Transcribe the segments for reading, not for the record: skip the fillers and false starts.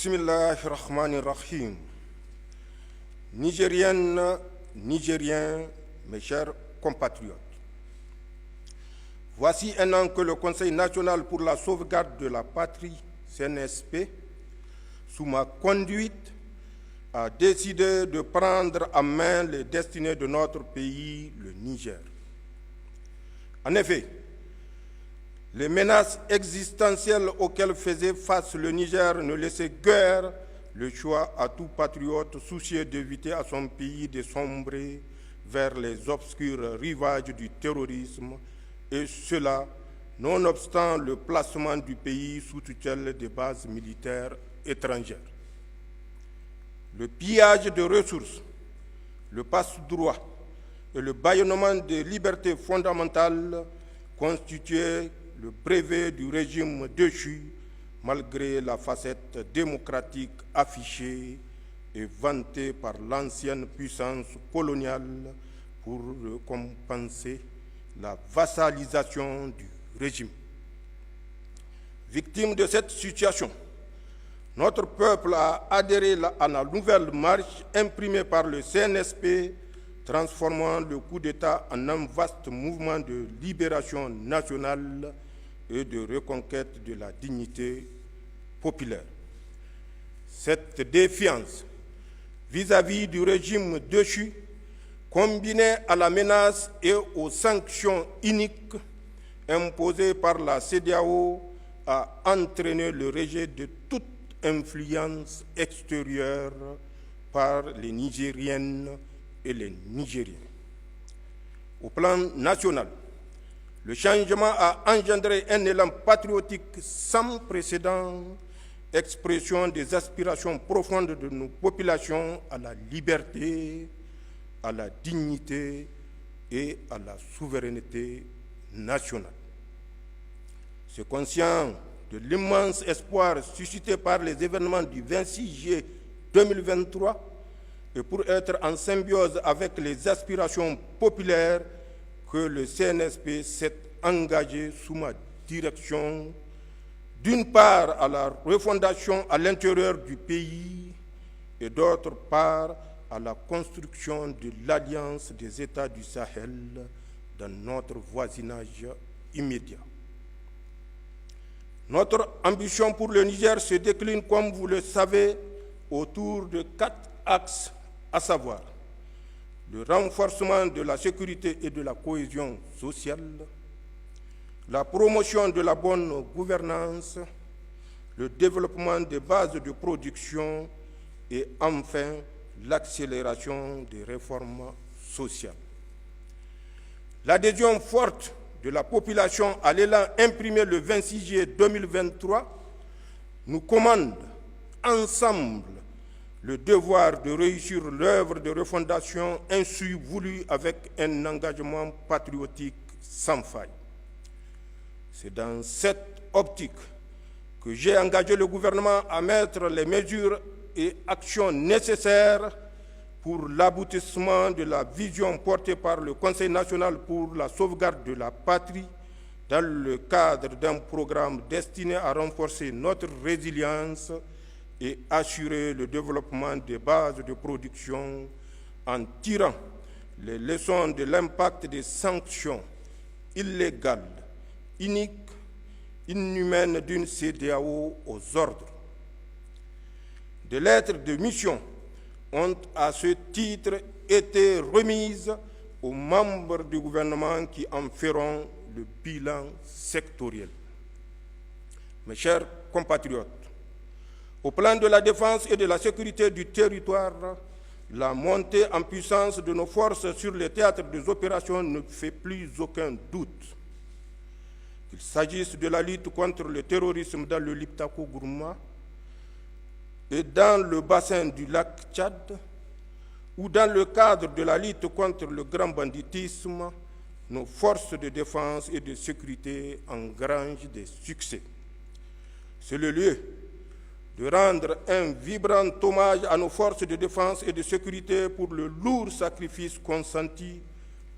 Bismillahirrahmanirrahim. Nigériennes, Nigériens, mes chers compatriotes. Voici un an que le Conseil national pour la sauvegarde de la patrie, CNSP, sous ma conduite, a décidé de prendre en main les destinées de notre pays, le Niger. En effet, les menaces existentielles auxquelles faisait face le Niger ne laissaient guère le choix à tout patriote soucieux d'éviter à son pays de sombrer vers les obscurs rivages du terrorisme, et cela nonobstant le placement du pays sous tutelle des bases militaires étrangères. Le pillage de ressources, le passe-droit et le bâillonnement des libertés fondamentales constituaient le brevet du régime déchu, malgré la facette démocratique affichée et vantée par l'ancienne puissance coloniale pour compenser la vassalisation du régime. Victime de cette situation, notre peuple a adhéré à la nouvelle marche imprimée par le CNSP, transformant le coup d'État en un vaste mouvement de libération nationale et de reconquête de la dignité populaire. Cette défiance vis-à-vis du régime déchu, combinée à la menace et aux sanctions iniques imposées par la CEDEAO, a entraîné le rejet de toute influence extérieure par les Nigériennes et les Nigériens. Au plan national, le changement a engendré un élan patriotique sans précédent, expression des aspirations profondes de nos populations à la liberté, à la dignité et à la souveraineté nationale. C'est conscient de l'immense espoir suscité par les événements du 26 juillet 2023 et pour être en symbiose avec les aspirations populaires que le CNSP s'est engagé sous ma direction, d'une part à la refondation à l'intérieur du pays et d'autre part à la construction de l'Alliance des États du Sahel dans notre voisinage immédiat. Notre ambition pour le Niger se décline, comme vous le savez, autour de 4 axes, à savoir le renforcement de la sécurité et de la cohésion sociale, la promotion de la bonne gouvernance, le développement des bases de production et enfin l'accélération des réformes sociales. L'adhésion forte de la population à l'élan imprimé le 26 juillet 2023 nous commande ensemble le devoir de réussir l'œuvre de refondation ainsi voulue avec un engagement patriotique sans faille. C'est dans cette optique que j'ai engagé le gouvernement à mettre les mesures et actions nécessaires pour l'aboutissement de la vision portée par le Conseil national pour la sauvegarde de la patrie dans le cadre d'un programme destiné à renforcer notre résilience et assurer le développement des bases de production en tirant les leçons de l'impact des sanctions illégales, iniques, inhumaines d'une CEDEAO aux ordres. Des lettres de mission ont à ce titre été remises aux membres du gouvernement qui en feront le bilan sectoriel. Mes chers compatriotes, au plan de la défense et de la sécurité du territoire, la montée en puissance de nos forces sur les théâtres des opérations ne fait plus aucun doute. Qu'il s'agisse de la lutte contre le terrorisme dans le Liptako-Gourma et dans le bassin du lac Tchad, ou dans le cadre de la lutte contre le grand banditisme, nos forces de défense et de sécurité engrangent des succès. C'est le lieu de rendre un vibrant hommage à nos forces de défense et de sécurité pour le lourd sacrifice consenti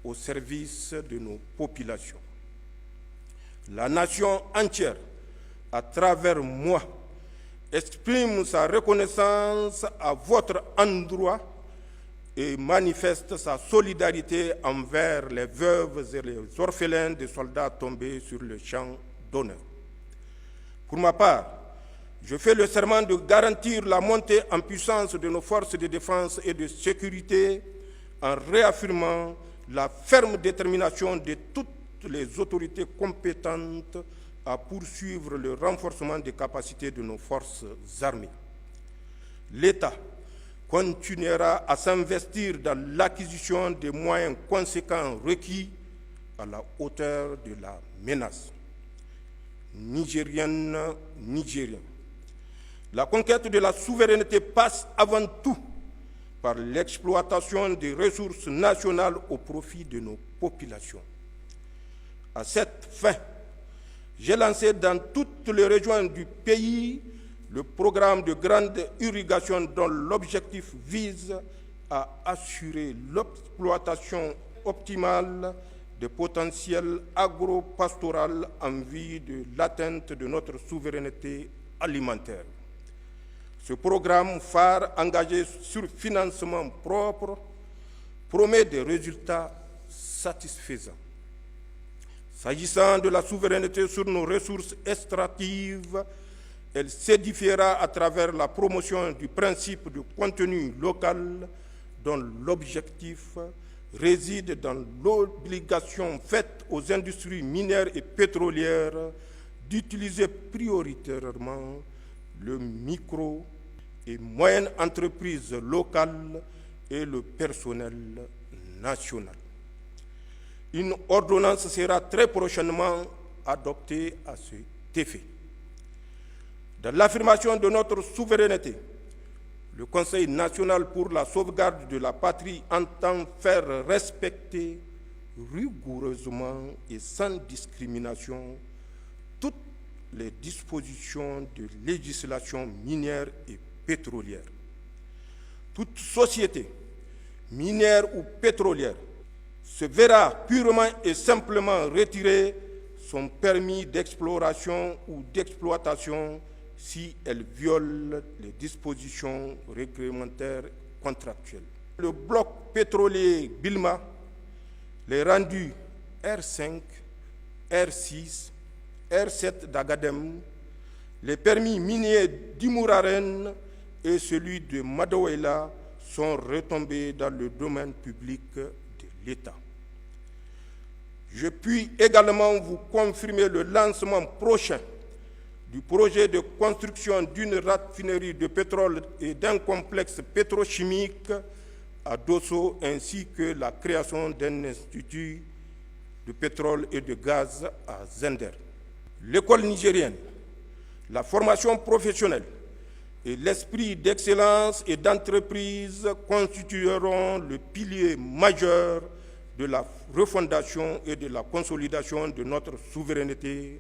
au service de nos populations. La nation entière, à travers moi, exprime sa reconnaissance à votre endroit et manifeste sa solidarité envers les veuves et les orphelins des soldats tombés sur le champ d'honneur. Pour ma part, je fais le serment de garantir la montée en puissance de nos forces de défense et de sécurité en réaffirmant la ferme détermination de toutes les autorités compétentes à poursuivre le renforcement des capacités de nos forces armées. L'État continuera à s'investir dans l'acquisition des moyens conséquents requis à la hauteur de la menace. Nigériennes, Nigériens, la conquête de la souveraineté passe avant tout par l'exploitation des ressources nationales au profit de nos populations. À cette fin, j'ai lancé dans toutes les régions du pays le programme de grande irrigation dont l'objectif vise à assurer l'exploitation optimale des potentiels agro-pastoral en vue de l'atteinte de notre souveraineté alimentaire. Ce programme phare engagé sur financement propre promet des résultats satisfaisants. S'agissant de la souveraineté sur nos ressources extractives, elle s'édifiera à travers la promotion du principe de contenu local dont l'objectif réside dans l'obligation faite aux industries minières et pétrolières d'utiliser prioritairement le micro et moyennes entreprises locales et le personnel national. Une ordonnance sera très prochainement adoptée à cet effet. Dans l'affirmation de notre souveraineté, le Conseil national pour la sauvegarde de la patrie entend faire respecter rigoureusement et sans discrimination toutes les dispositions de législation minière et pétrolière. Toute société, minière ou pétrolière, se verra purement et simplement retirer son permis d'exploration ou d'exploitation si elle viole les dispositions réglementaires contractuelles. Le bloc pétrolier Bilma, les rendus R5, R6, R7 d'Agadem, les permis miniers d'Imouraren et celui de Madawela sont retombés dans le domaine public de l'État. Je puis également vous confirmer le lancement prochain du projet de construction d'une raffinerie de pétrole et d'un complexe pétrochimique à Dosso, ainsi que la création d'un institut de pétrole et de gaz à Zender. L'école nigérienne, la formation professionnelle et l'esprit d'excellence et d'entreprise constitueront le pilier majeur de la refondation et de la consolidation de notre souveraineté,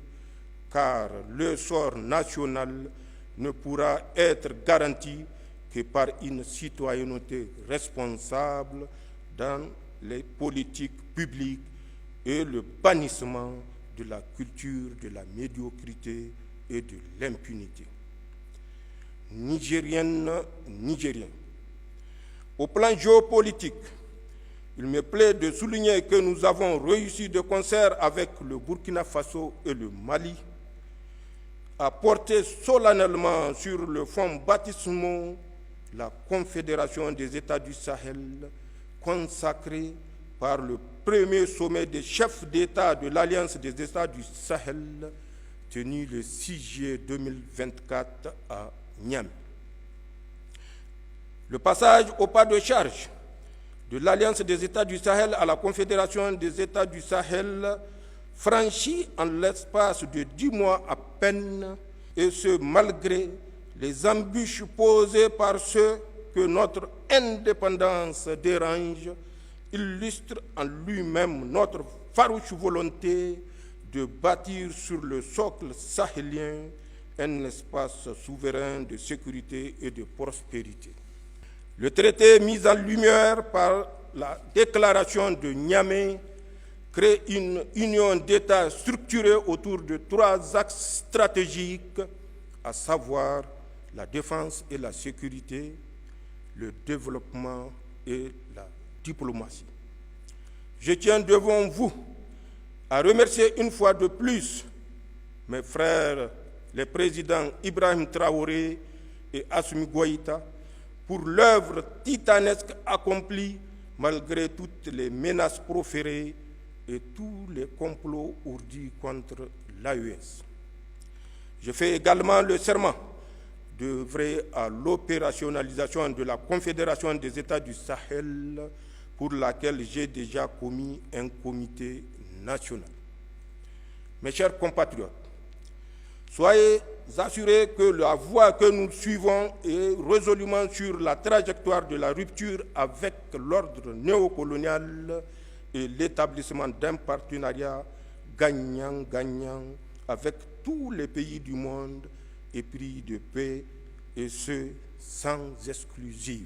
car le sort national ne pourra être garanti que par une citoyenneté responsable dans les politiques publiques et le bannissement de la culture de la médiocrité et de l'impunité. Nigériennes, Nigériens, au plan géopolitique, il me plaît de souligner que nous avons réussi de concert avec le Burkina Faso et le Mali à porter solennellement sur le fonds baptismal la Confédération des États du Sahel, consacrée par le premier sommet des chefs d'État de l'Alliance des États du Sahel, tenu le 6 juillet 2024 à Niamey. Le passage au pas de charge de l'Alliance des États du Sahel à la Confédération des États du Sahel franchi en l'espace de 10 mois à peine, et ce malgré les embûches posées par ceux que notre indépendance dérange, illustre en lui-même notre farouche volonté de bâtir sur le socle sahélien un espace souverain de sécurité et de prospérité. Le traité mis en lumière par la déclaration de Niamey crée une union d'États structurée autour de 3 axes stratégiques, à savoir la défense et la sécurité, le développement et la diplomatie. Je tiens devant vous à remercier une fois de plus mes frères, les présidents Ibrahim Traoré et Assimi Goïta, pour l'œuvre titanesque accomplie malgré toutes les menaces proférées et tous les complots ourdis contre l'AES. Je fais également le serment d'œuvrer à l'opérationnalisation de la Confédération des États du Sahel, pour laquelle j'ai déjà commis un comité national. Mes chers compatriotes, soyez assurés que la voie que nous suivons est résolument sur la trajectoire de la rupture avec l'ordre néocolonial et l'établissement d'un partenariat gagnant-gagnant avec tous les pays du monde épris de paix, et ce, sans exclusive.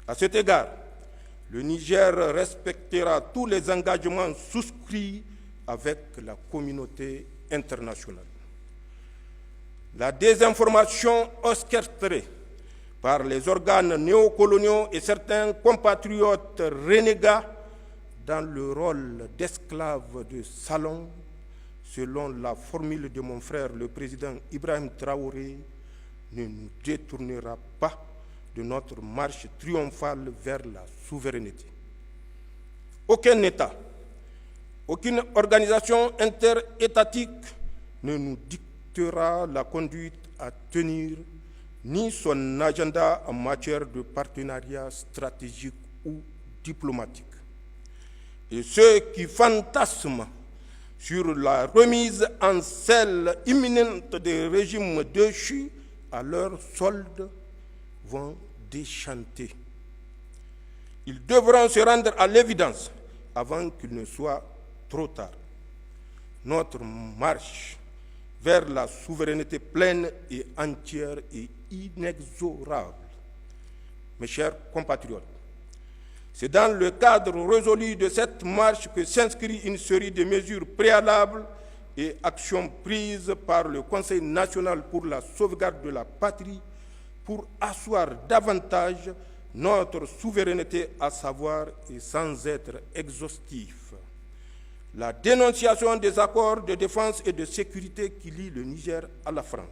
À cet égard, le Niger respectera tous les engagements souscrits avec la communauté internationale. La désinformation orchestrée par les organes néocoloniaux et certains compatriotes renégats dans le rôle d'esclaves de salon, selon la formule de mon frère le président Ibrahim Traoré, ne nous détournera pas de notre marche triomphale vers la souveraineté. Aucun État, aucune organisation interétatique ne nous dictera la conduite à tenir, ni son agenda en matière de partenariat stratégique ou diplomatique. Et ceux qui fantasment sur la remise en selle imminente des régimes déchus à leur solde vont déchanter. Ils devront se rendre à l'évidence avant qu'il ne soit trop tard. Notre marche vers la souveraineté pleine et entière est inexorable. Mes chers compatriotes, c'est dans le cadre résolu de cette marche que s'inscrit une série de mesures préalables et actions prises par le Conseil national pour la sauvegarde de la patrie pour asseoir davantage notre souveraineté, à savoir, et sans être exhaustif, la dénonciation des accords de défense et de sécurité qui lient le Niger à la France,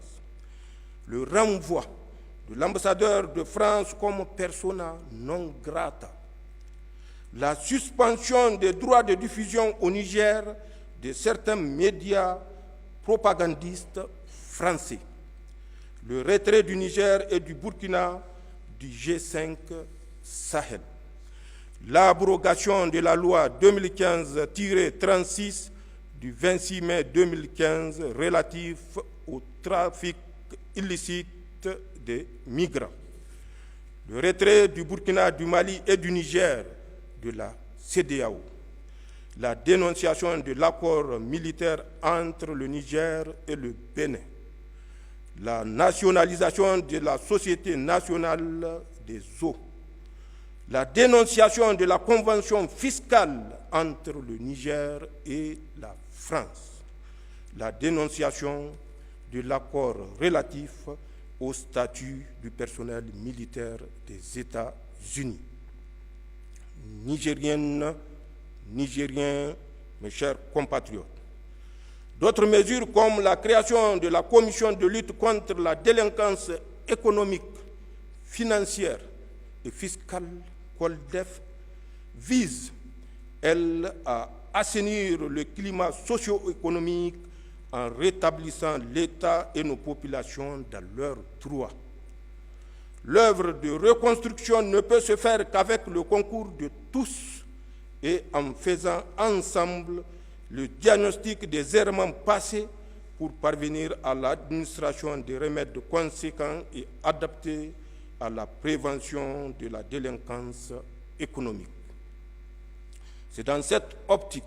le renvoi de l'ambassadeur de France comme persona non grata, la suspension des droits de diffusion au Niger de certains médias propagandistes français, le retrait du Niger et du Burkina du G5 Sahel, l'abrogation de la loi 2015-36 du 26 mai 2015 relative au trafic illicite des migrants, le retrait du Burkina, du Mali et du Niger de la CEDEAO, la dénonciation de l'accord militaire entre le Niger et le Bénin, la nationalisation de la Société nationale des eaux, la dénonciation de la convention fiscale entre le Niger et la France, la dénonciation de l'accord relatif au statut du personnel militaire des États-Unis. Nigériennes, Nigériens, mes chers compatriotes, d'autres mesures comme la création de la commission de lutte contre la délinquance économique, financière et fiscale, COLDEF, visent, elles, à assainir le climat socio-économique en rétablissant l'État et nos populations dans leurs droits. L'œuvre de reconstruction ne peut se faire qu'avec le concours de tous et en faisant ensemble le diagnostic des errements passés pour parvenir à l'administration des remèdes conséquents et adaptés à la prévention de la délinquance économique. C'est dans cette optique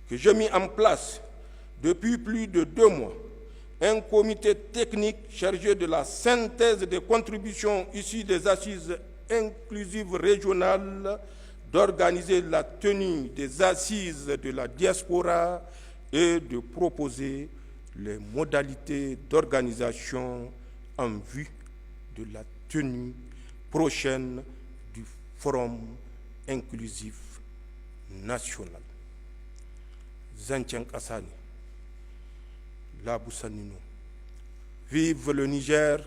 que j'ai mis en place depuis plus de 2 mois un comité technique chargé de la synthèse des contributions issues des assises inclusives régionales, d'organiser la tenue des assises de la diaspora et de proposer les modalités d'organisation en vue de la tenue prochaine du Forum inclusif national. Zancen ƙasa ne, Labusanino. Vive le Niger,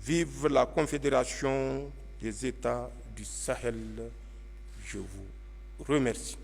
vive la Confédération des États du Sahel. Je vous remercie.